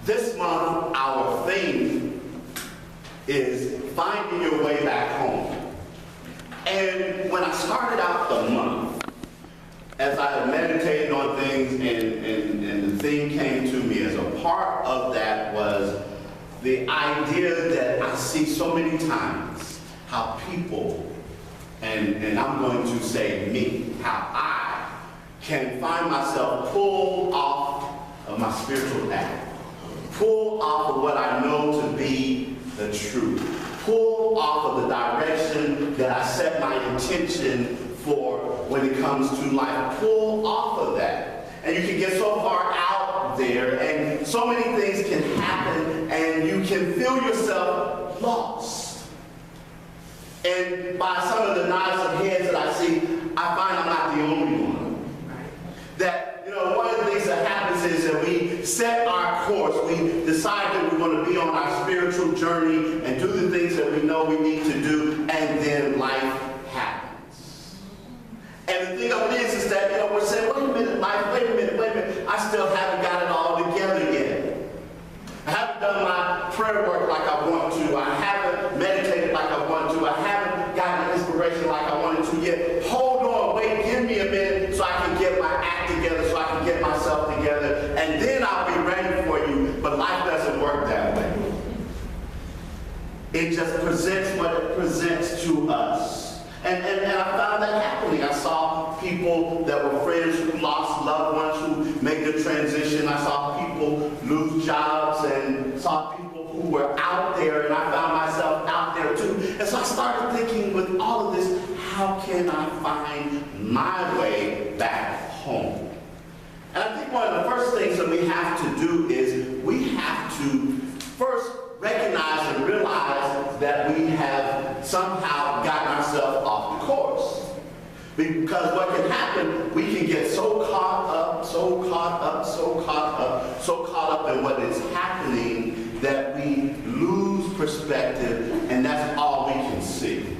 This month, our theme is finding your way back home. And when I started out the month, as I had meditated on things and the theme came to me, as a part of that was the idea that I see so many times how people, and I'm going to say me, how I can find myself pulled off of my spiritual path, pulled off of what I know to be the truth, pulled off of the direction that I set my intention for when it comes to life, pulled off of that. And you can get so far out there, and so many things can happen, and you can feel yourself lost. And by some of the nods of heads that I see, I find I'm not the only one. That, one of the things that happens is that we set our course, we decide that we're going to be on our spiritual journey and do the things that we know we need to do, and then life happens. And the thing of it is that, we're saying, wait a minute, life, wait a minute, I still haven't got it all together yet. I haven't done my prayer work like I want to. I haven't meditated like I want to. I haven't gotten inspiration like I wanted to yet. Hold on, wait, give me a minute so I can get my act together, so I can get myself together, and then I'll be ready for you. But life doesn't work that way. It just presents what it presents to us. And I found that happening. I saw people that were friends who lost loved ones who made the transition. I saw people lose jobs and saw people who were out there, and I found myself out there too. And so I started thinking, with all of this, how can I find my way back home? And I think one of the first things that we have to do is we have to first recognize and realize that we have somehow gotten ourselves off the course. Because what can happen, we can get so caught up in what is happening that we lose perspective, and that's all we can see.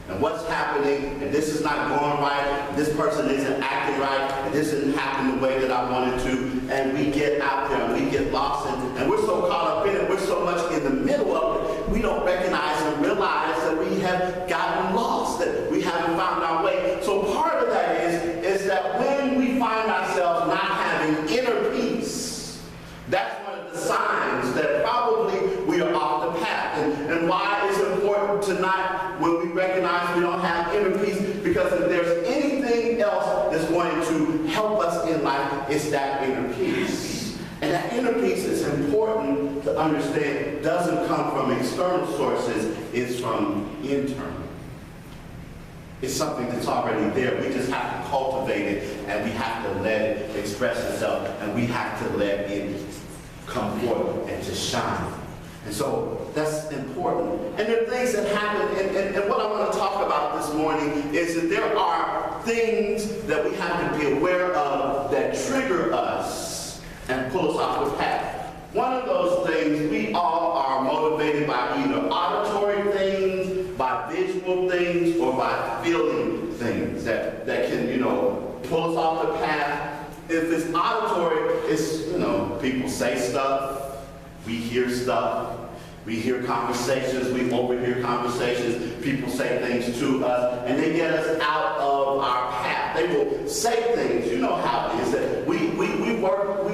And what's happening, and this is not going right, this person isn't acting right, and this isn't happening the way that I wanted to, and we get out there and we get lost, and we're so caught up in it, we're so much in the middle of it, we don't recognize and realize that we have gotten lost, that we haven't found our way. So part of that is that when we find ourselves not having inner peace, that's one of the signs that probably we are off the path. And why it's important to not, when we recognize we don't have inner peace, because if there's anything else that's going to help us in life, it's that inner peace. And that inner peace is important to understand doesn't come from external sources, it's from internal. It's something that's already there. We just have to cultivate it, and we have to let it express itself, and we have to let it come forth and to shine. And so that's important. And there are things that happen, and what I want to talk about this morning is that there are things that we have to be aware of that trigger us and pull us off the path. One of those things, we all are motivated by either auditory things, by visual things, or by feeling things that can, pull us off the path. If it's auditory, it's, people say stuff, we hear stuff, we hear conversations, we overhear conversations, people say things to us, and they get us out of our path. They will say things, you know how it is, that we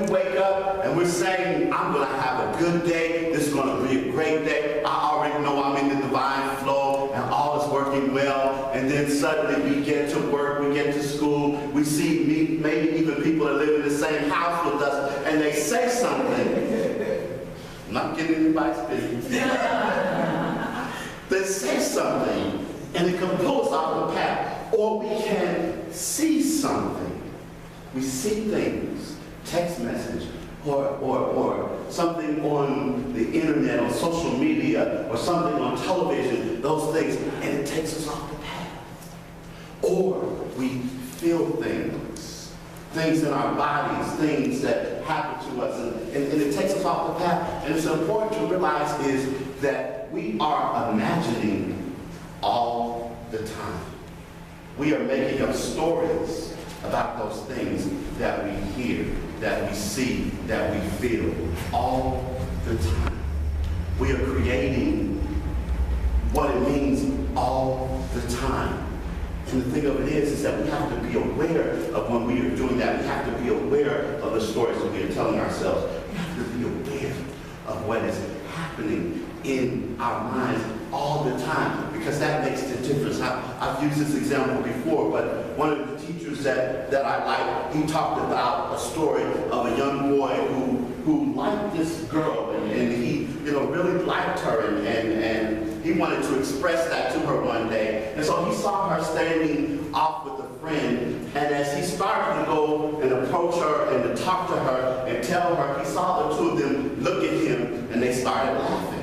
wake up and we're saying, I'm going to have a good day, this is going to be a great day, I already know I'm in the divine flow, and all is working well, and then suddenly we get to work, we get to school, we see maybe even people that live in the same house with us, and they say something. I'm not getting anybody's business. They say something, and it can pull us off the path. Or we can see something. We see things, text message, or something on the internet, on social media, or something on television, those things, and it takes us off the path. Or we feel things in our bodies, things that happen to us, and it takes us off the path. And it's important to realize is that we are imagining all the time. We are making up stories about those things that we hear, that we see, that we feel all the time. We are creating what it means all the time. And the thing of it is that we have to be aware of when we are doing that. We have to be aware of the stories that we are telling ourselves. We have to be aware of what is happening in our minds all the time, because that makes the difference. I've used this example before, but one of the teachers that I like, he talked about a story of a young boy who liked this girl, and he really liked her, and he wanted to express that to her one day. And so he saw her standing off with a friend, and as he started to go and approach her and to talk to her and tell her, he saw the two of them look at him, and they started laughing.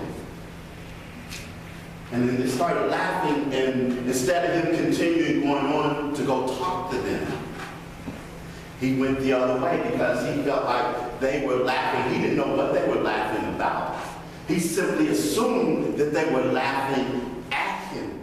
And then they started laughing, and instead of him continuing going on to go talk to them, he went the other way because he felt like they were laughing. He didn't know what they were laughing about. He simply assumed that they were laughing at him.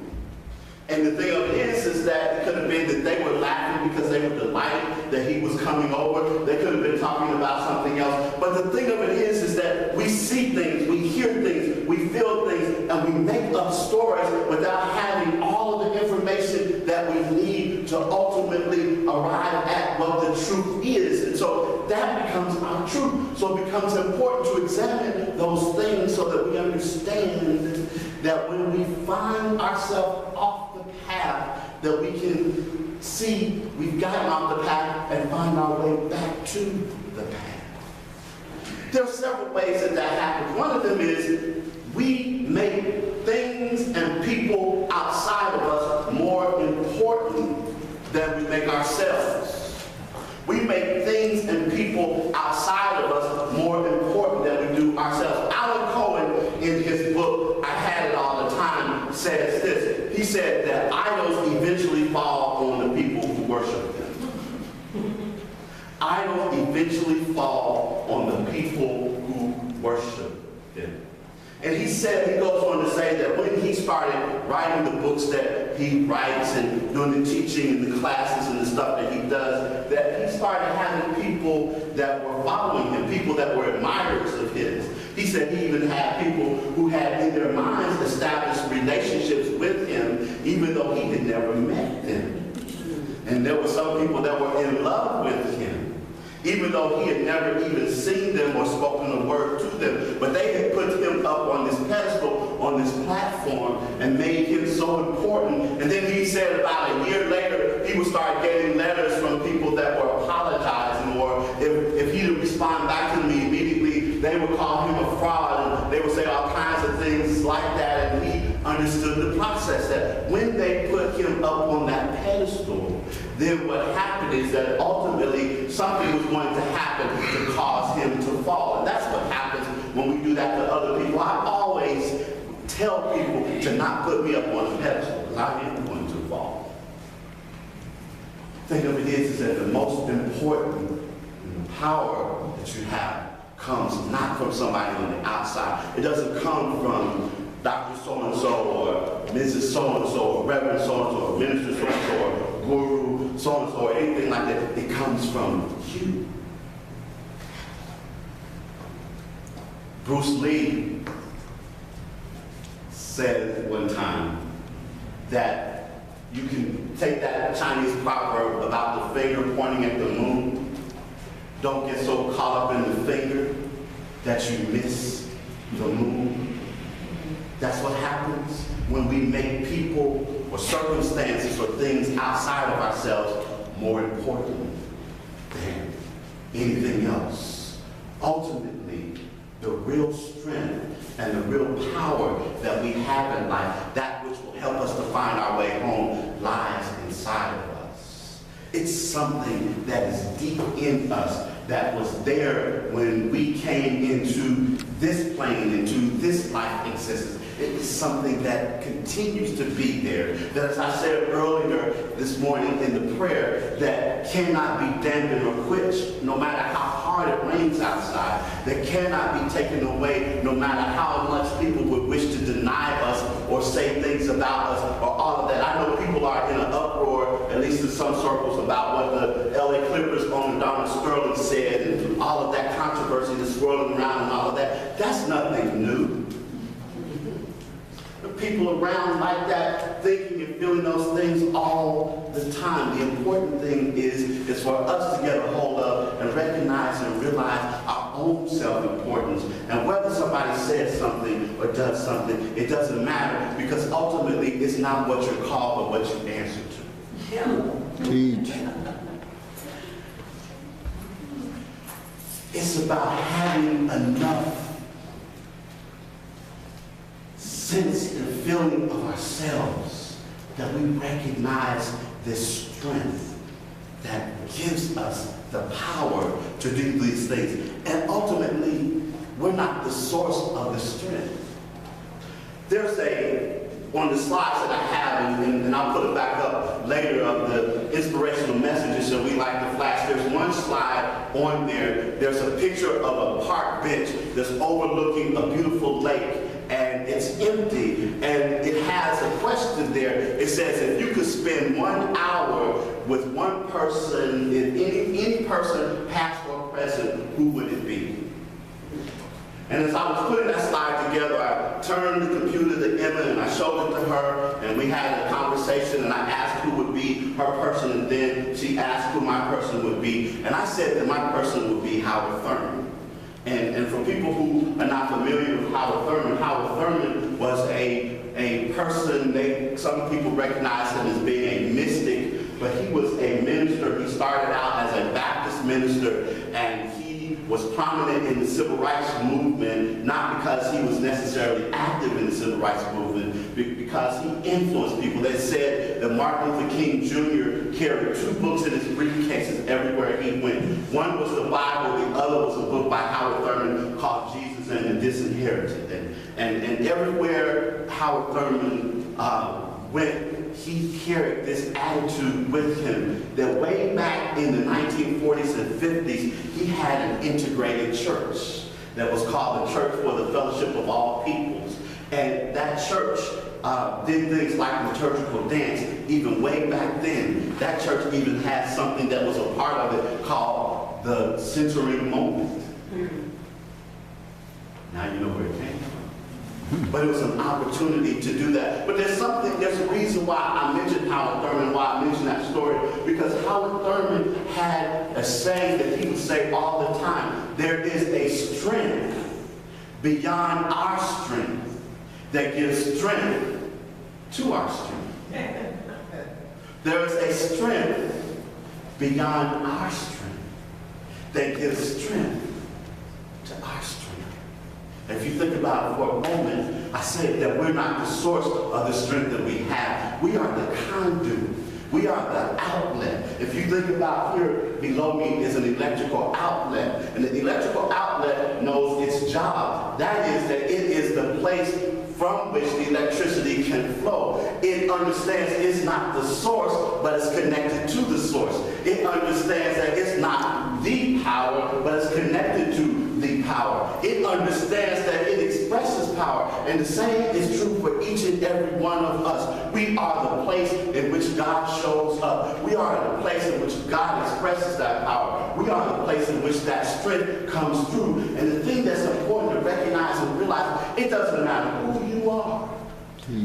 And the thing of it is that it could have been that they were laughing because they were delighted that he was coming over. They could have been talking about something else. But the thing of it is that we see things, we hear things, we feel things, and we make up stories without having all of the information that we need to ultimately arrive at what the truth is. And so that becomes our truth. So it becomes important to examine those things so that we understand that when we find ourselves off the path, that we can see we've gotten off the path and find our way back to the path. There are several ways that happens. One of them is we make things and people outside of us more important than we make ourselves. We make things and people outside of us more important than we do ourselves. Alan Cohen, in his book, I Had It All the Time, says this. He said that idols eventually fall on the people who worship them. Idols eventually fall on the people who worship them. And he goes on to say that when he started writing the books that he writes and doing the teaching and the classes and the stuff that he does, that he started having people that were following him, people that were admirers of his. He said he even had people who had in their minds established relationships with him, even though he had never met them. And there were some people that were in love with him, even though he had never even seen them or spoken a word to them. But they had put him up on this pedestal, on this platform, and made him so important. And then he said about a year later, he would start getting letters from people that were apologizing, or if he didn't respond back to me immediately, they would call him a fraud, and they would say all kinds of things like that. And he understood the process, that when they put him up on that pedestal, then what happened is that ultimately something was going to happen to cause him to fall. And that's what happens when we do that to other people. I always tell people to not put me up on a pedestal, because I am going to fall. The thing of it is that the most important power that you have comes not from somebody on the outside. It doesn't come from Dr. So-and-so or Mrs. So-and-so or Reverend So-and-so or Minister So-and-so or Guru So-and-so or anything like that. It comes from you. Bruce Lee said one time that you can take that Chinese proverb about the finger pointing at the moon. Don't get so caught up in the finger that you miss the moon. That's what happens when we make people or circumstances or things outside of ourselves more important than anything else. Ultimately, the real strength and the real power that we have in life, that which will help us to find our way home, lies inside of us. It's something that is deep in us, that was there when we came into this plane, into this life existence. It is something that continues to be there. That, as I said earlier this morning in the prayer, that cannot be dampened or quenched no matter how hard it rains outside. That cannot be taken away no matter how much people would wish to deny us or say things about us or all of that. I know people are in an uproar, at least in some circles, about what the LA Clippers owner Donald Sterling said, and swirling around and all of that. That's nothing new. The people around like that, thinking and feeling those things all the time. The important thing is for us to get a hold of and recognize and realize our own self-importance. And whether somebody says something or does something, it doesn't matter, because ultimately it's not what you're called but what you answer to. Teach. It's about having enough sense and feeling of ourselves that we recognize this strength that gives us the power to do these things. And ultimately, we're not the source of the strength. There's on the slides that I have, and I'll put it back up later, of the inspirational messages that we like to flash. There's one slide on there. There's a picture of a park bench that's overlooking a beautiful lake, and it's empty, and it has a question there. It says, if you could spend 1 hour with one person, if any person, past or present, who would it be? And as I was putting that slide together, I turned the computer to Emma and I showed it to her, and we had a conversation, and I asked who would be her person, and then she asked who my person would be. And I said that my person would be Howard Thurman. And for people who are not familiar with Howard Thurman was a person, some people recognize him as being a mystic, but he was a minister. He started out as a Baptist minister, and he was prominent in the civil rights movement, not because he was necessarily active in the civil rights movement, because he influenced people. They said that Martin Luther King Jr. carried 2 books in his briefcases everywhere he went. One was the Bible, the other was a book by Howard Thurman called Jesus and the Disinherited. And everywhere Howard Thurman went, he carried this attitude with him that way back in the 1940s and 50s, he had an integrated church that was called the Church for the Fellowship of All Peoples. And that church did things like liturgical dance even way back then. That church even had something that was a part of it called the centering moment. Now you know where it came from. But it was an opportunity to do that. But there's a reason why I mentioned Howard Thurman, why I mentioned that story, because Howard Thurman had a saying that he would say all the time: there is a strength beyond our strength that gives strength to our strength. There is a strength beyond our strength that gives strength to our strength. If you think about it for a moment, I said that we're not the source of the strength that we have. We are the conduit. We are the outlet. If you think about here below me is an electrical outlet. And the electrical outlet knows its job. That is that it is the place from which the electricity can flow. It understands it's not the source, but it's connected to the source. It understands that it's not the power, but it's connected to the power. It understands that it expresses power. And the same is true for each and every one of us. We are the place in which God shows up. We are the place in which God expresses that power. We are the place in which that strength comes through. And the thing that's important to recognize and realize, it doesn't matter who you are.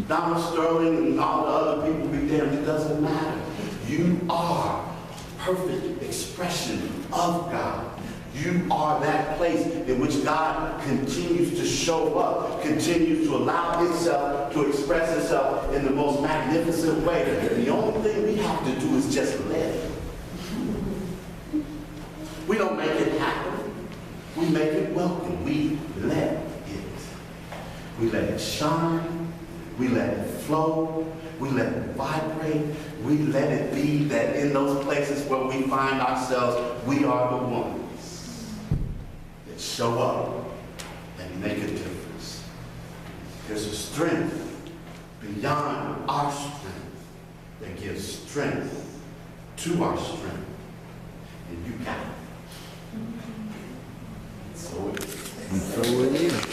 Donald Sterling and all the other people be damned, it doesn't matter. You are perfect expression of God. You are that place in which God continues to show up, continues to allow itself to express itself in the most magnificent way. And the only thing we have to do is just let it. We don't make it happen. We make it welcome. We let it. We let it shine. We let it flow. We let it vibrate. We let it be that in those places where we find ourselves, we are the ones that show up and make a difference. There's a strength beyond our strength that gives strength to our strength. And you got it. So it is. And so it is.